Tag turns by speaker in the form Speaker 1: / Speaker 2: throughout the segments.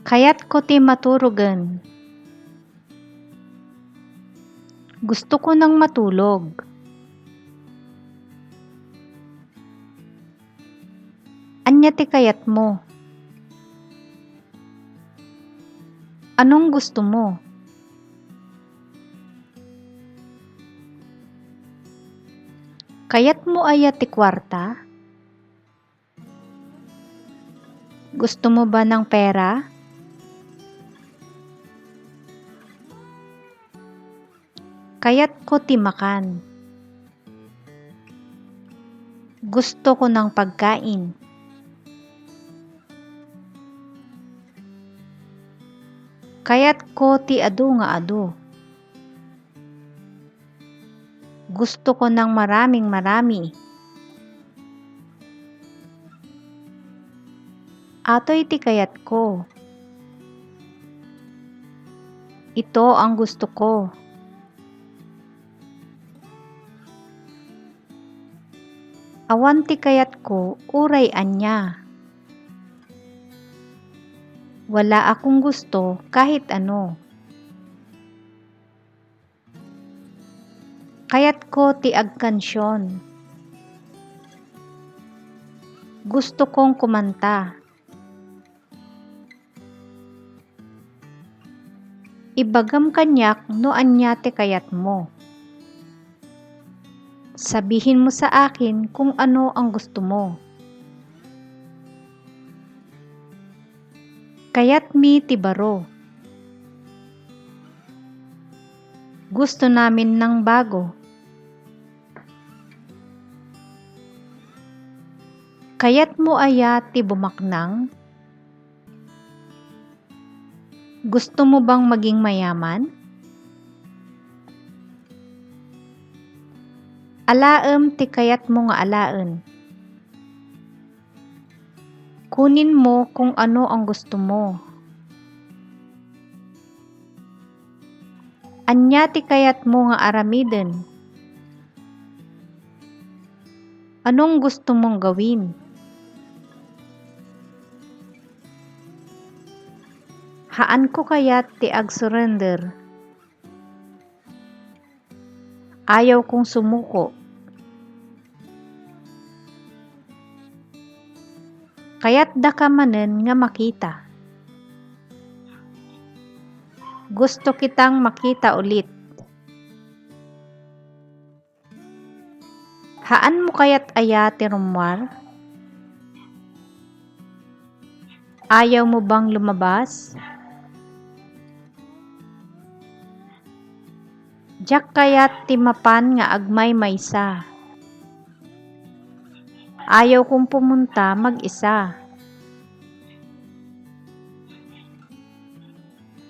Speaker 1: Kaya't ko ti maturugen. Gusto ko nang matulog. Anya ti kayat mo? Anong gusto mo? Kayat mo aya ti kwarta? Gusto mo ba ng pera? Kayat ko ti makan. Gusto ko ng pagkain. Kayat ko ti adu nga adu. Gusto ko ng maraming marami. Atoy ti kayat ko. Ito ang gusto ko. Awan ti kayat ko, uray anya. Wala akong gusto kahit ano. Kayat ko ti agkansyon. Gusto kong kumanta. Ibagam kanyak no anya ti kayat mo. Sabihin mo sa akin kung ano ang gusto mo. Kayat mi ti baro. Gusto namin ng bago. Kayat mo aya ti bumaknang? Gusto mo bang maging mayaman? Alaem ti kayat mo nga alaen. Kunin mo kung ano ang gusto mo. Anya ti kayat mo nga aramiden. Anong gusto mong gawin? Haan ko kayat ti ag-surrender. Ayaw kong sumuko. Kaya't da ka manen nga makita. Gusto kitang makita ulit. Haan mo kaya't aya ti rumwar? Ayaw mo bang lumabas? Diyak kaya't ti mapan nga agmay maysa. Ayaw kong pumunta mag-isa.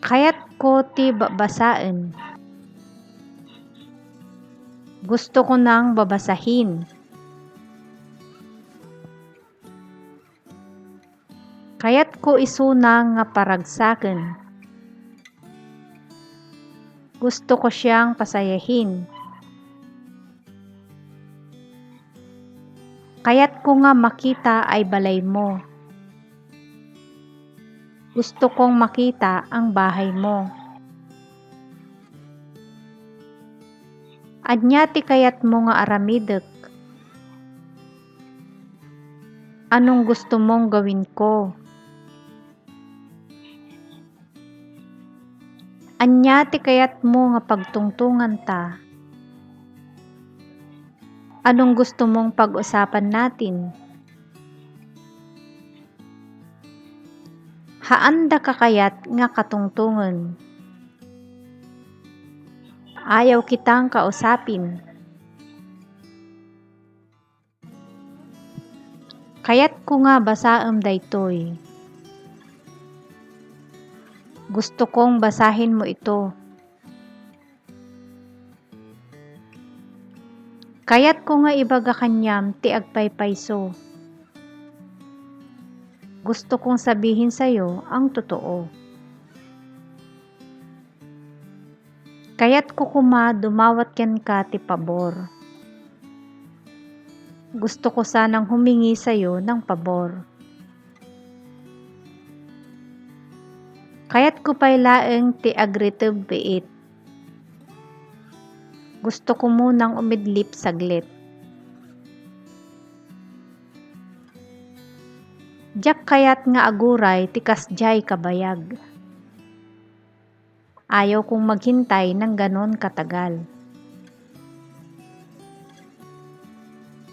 Speaker 1: Kaya't ko ti babasaen. Gusto ko nang babasahin. Kaya't ko isuna nga paragsaken. Gusto ko siyang pasayahin. Kaya't ko nga makita ay balay mo. Gusto kong makita ang bahay mo. Anya ti kayat mo nga aramidek. Anong gusto mong gawin ko? Anya ti kayat mo nga pagtungtungan ta. Anong gusto mong pag-usapan natin? Haan da ka kayat nga katungtungan. Ayaw kitang kausapin. Kayat ko nga basaem daytoy. Gusto kong basahin mo ito. Kayat ko nga ibaga kanyam ti agpaypayso. Gusto kong sabihin sa'yo ang totoo. Kaya't ko kuma dumawat ken ka ti pabor. Gusto ko sanang humingi sa'yo ng pabor. Kayat ko pa'y laeng ti agritib biit. Gusto ko munang umidlip saglit. Diyak kayat nga aguray ti kasjay kabayag. Ayaw kong maghintay ng ganon katagal.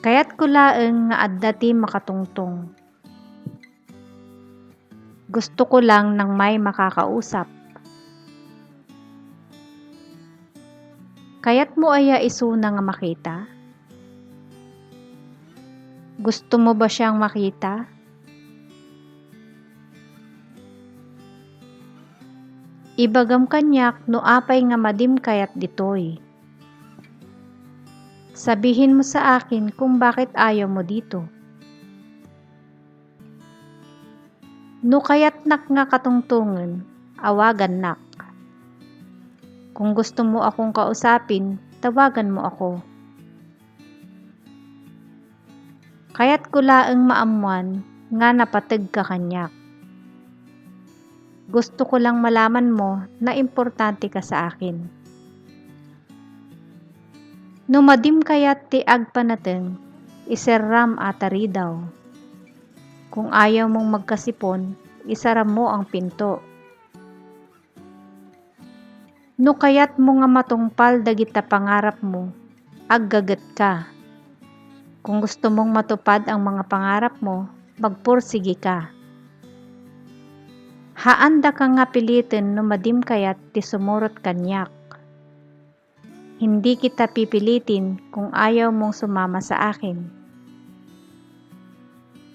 Speaker 1: Kayat ko laeng nga adda ti makatungtong. Gusto ko lang ng may makakausap. Kayat mo aya isuna nga makita? Gusto mo ba siyang makita? Ibagam kanyak no apay nga madim kayat ditoy. Sabihin mo sa akin kung bakit ayaw mo dito. No kayat nak nga katungtungan, awagan nak. Kung gusto mo akong kausapin, tawagan mo ako. Kayat ko laeng maamuan nga napateg ka kanyak. Gusto ko lang malaman mo na importante ka sa akin. No madim kayat ti agpanateng, iserram atari daw. Kung ayaw mong magkasipon, isaram mo ang pinto. No kayat mo nga matungpal dagita pangarap mo, aggagat ka. Kung gusto mong matupad ang mga pangarap mo, magpursige ka. Haanda ka nga pilitin no madim kayat ti sumurot kanyak. Hindi kita pipilitin kung ayaw mong sumama sa akin.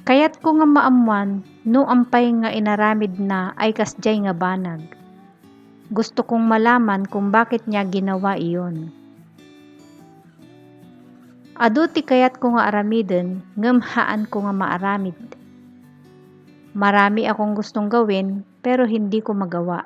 Speaker 1: Kayat ko nga maamuan no ampay nga inaramid na ay kasjay nga banag. Gusto kong malaman kung bakit niya ginawa iyon. Adu ti kayat ko nga aramiden, ngamhaan ko nga maaramid. Marami akong gustong gawin pero hindi ko magawa.